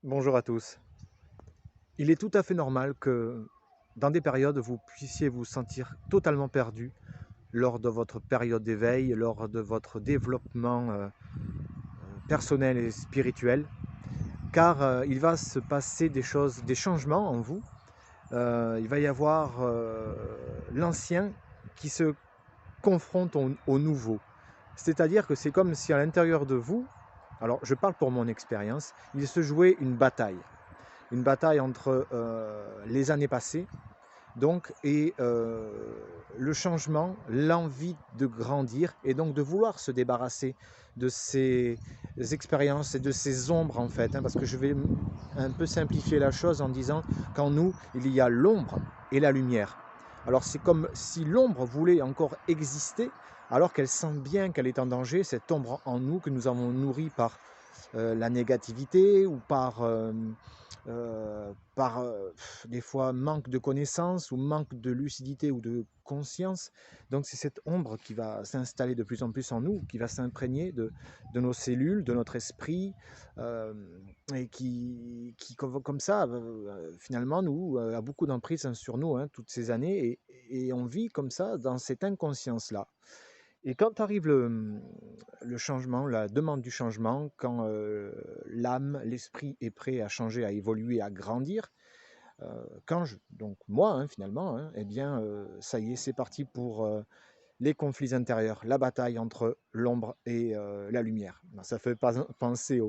Bonjour à tous. Il est tout à fait normal que dans des périodes, vous puissiez vous sentir totalement perdu lors de votre période d'éveil, lors de votre développement personnel et spirituel, car il va se passer des choses, des changements en vous. Il va y avoir l'ancien qui se confronte au nouveau. C'est-à-dire que c'est comme si à l'intérieur de vous, alors je parle pour mon expérience, il se jouait une bataille entre les années passées donc, et le changement, l'envie de grandir et donc de vouloir se débarrasser de ces expériences et de ces ombres en fait, hein, parce que je vais un peu simplifier la chose en disant qu'en nous, il y a l'ombre et la lumière. Alors c'est comme si l'ombre voulait encore exister alors qu'elle sent bien qu'elle est en danger, cette ombre en nous que nous avons nourrie par la négativité ou des fois manque de connaissances ou manque de lucidité ou de conscience. Donc c'est cette ombre qui va s'installer de plus en plus en nous, qui va s'imprégner de nos cellules, de notre esprit, euh, et qui comme ça, finalement, nous, a beaucoup d'emprise sur nous, hein, toutes ces années, et on vit comme ça dans cette inconscience-là. Et quand arrive le changement, la demande du changement, quand l'âme, l'esprit est prêt à changer, à évoluer, à grandir, donc moi, hein, finalement, hein, eh bien, ça y est, c'est parti pour les conflits intérieurs, la bataille entre l'ombre et la lumière. Ça fait penser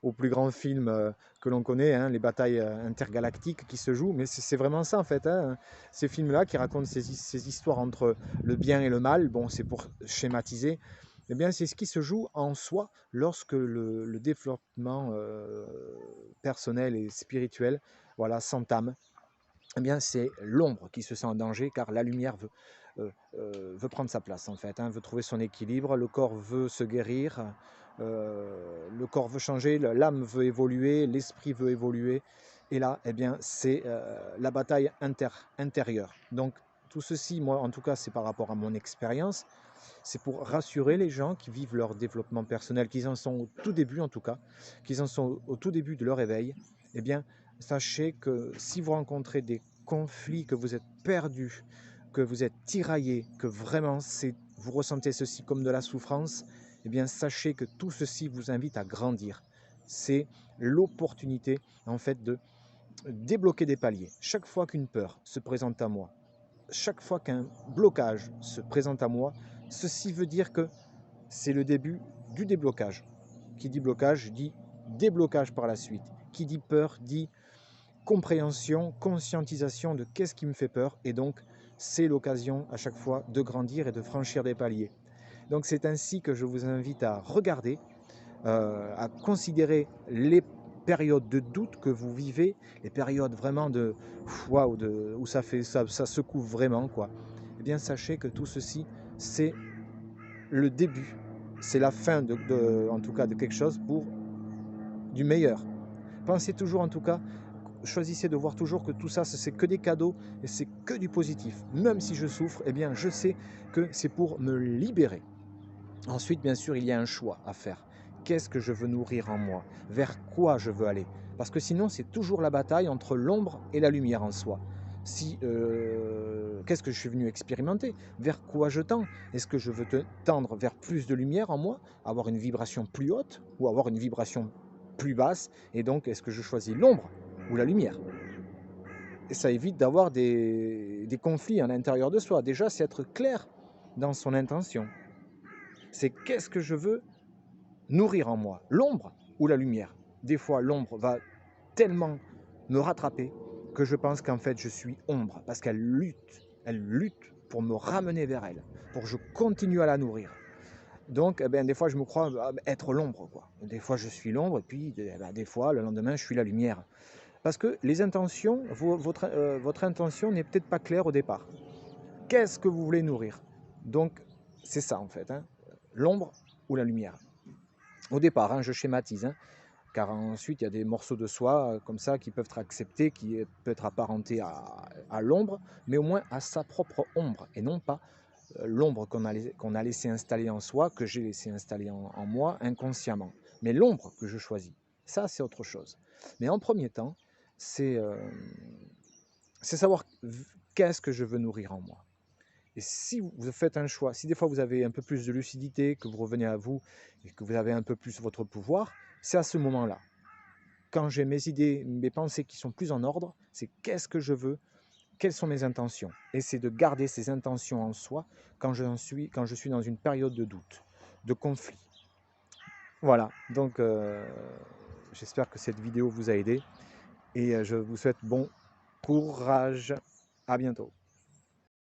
au plus grand film que l'on connaît, hein, les batailles intergalactiques qui se jouent, mais c'est vraiment ça en fait, hein, ces films-là qui racontent ces histoires entre le bien et le mal, bon, c'est pour schématiser, eh bien, c'est ce qui se joue en soi lorsque le développement personnel et spirituel, voilà, s'entame. Eh bien, c'est l'ombre qui se sent en danger car la lumière veut prendre sa place en fait, hein, veut trouver son équilibre, le corps veut se guérir, le corps veut changer, l'âme veut évoluer, l'esprit veut évoluer. Et là, eh bien, c'est la bataille intérieure. Donc, tout ceci, moi, en tout cas, c'est par rapport à mon expérience. C'est pour rassurer les gens qui vivent leur développement personnel, qu'ils en sont au tout début en tout cas, qu'ils en sont au tout début de leur éveil. Eh bien, sachez que si vous rencontrez des conflits, que vous êtes perdu, que vous êtes tiraillé, que vraiment vous ressentez ceci comme de la souffrance, eh bien, sachez que tout ceci vous invite à grandir. C'est l'opportunité, en fait, de débloquer des paliers. Chaque fois qu'une peur se présente à moi, chaque fois qu'un blocage se présente à moi, ceci veut dire que c'est le début du déblocage. Qui dit blocage dit déblocage par la suite. Qui dit peur dit compréhension, conscientisation de qu'est-ce qui me fait peur. Et donc, c'est l'occasion à chaque fois de grandir et de franchir des paliers. Donc, c'est ainsi que je vous invite à regarder, à considérer les périodes de doute que vous vivez, les périodes vraiment de waouh, où ça secoue vraiment, quoi. Eh bien, sachez que tout ceci, c'est le début, c'est la fin en tout cas de quelque chose pour du meilleur. Pensez toujours en tout cas, choisissez de voir toujours que tout ça, c'est que des cadeaux et c'est que du positif. Même si je souffre, eh bien, je sais que c'est pour me libérer. Ensuite, bien sûr, il y a un choix à faire. Qu'est-ce que je veux nourrir en moi? Vers quoi je veux aller? Parce que sinon, c'est toujours la bataille entre l'ombre et la lumière en soi. Qu'est-ce que je suis venu expérimenter? Vers quoi je tends? Est-ce que je veux tendre vers plus de lumière en moi, avoir une vibration plus haute ou avoir une vibration plus basse? Et donc, est-ce que je choisis l'ombre ou la lumière? Et ça évite d'avoir des conflits à l'intérieur de soi. Déjà, c'est être clair dans son intention. C'est qu'est-ce que je veux nourrir en moi, l'ombre ou la lumière. Des fois, l'ombre va tellement me rattraper que je pense qu'en fait, je suis ombre, parce elle lutte pour me ramener vers elle, pour que je continue à la nourrir. Donc, eh ben, des fois, je me crois être l'ombre, quoi. Des fois, je suis l'ombre, et puis des fois, le lendemain, je suis la lumière. Parce que les intentions, votre intention n'est peut-être pas claire au départ. Qu'est-ce que vous voulez nourrir? Donc, c'est ça, en fait, hein, l'ombre ou la lumière. Au départ, hein, je schématise, hein, car ensuite il y a des morceaux de soi comme ça qui peuvent être acceptés, qui peuvent être apparentés à l'ombre, mais au moins à sa propre ombre, et non pas l'ombre qu'on a laissé installer en soi, que j'ai laissé installer en moi inconsciemment, mais l'ombre que je choisis. Ça, c'est autre chose. Mais en premier temps, c'est savoir qu'est-ce que je veux nourrir en moi. Et si vous faites un choix, si des fois vous avez un peu plus de lucidité, que vous revenez à vous et que vous avez un peu plus votre pouvoir, c'est à ce moment-là. Quand j'ai mes idées, mes pensées qui sont plus en ordre, c'est qu'est-ce que je veux, quelles sont mes intentions. Et c'est de garder ces intentions en soi quand je suis dans une période de doute, de conflit. Voilà, donc j'espère que cette vidéo vous a aidé et je vous souhaite bon courage. À bientôt.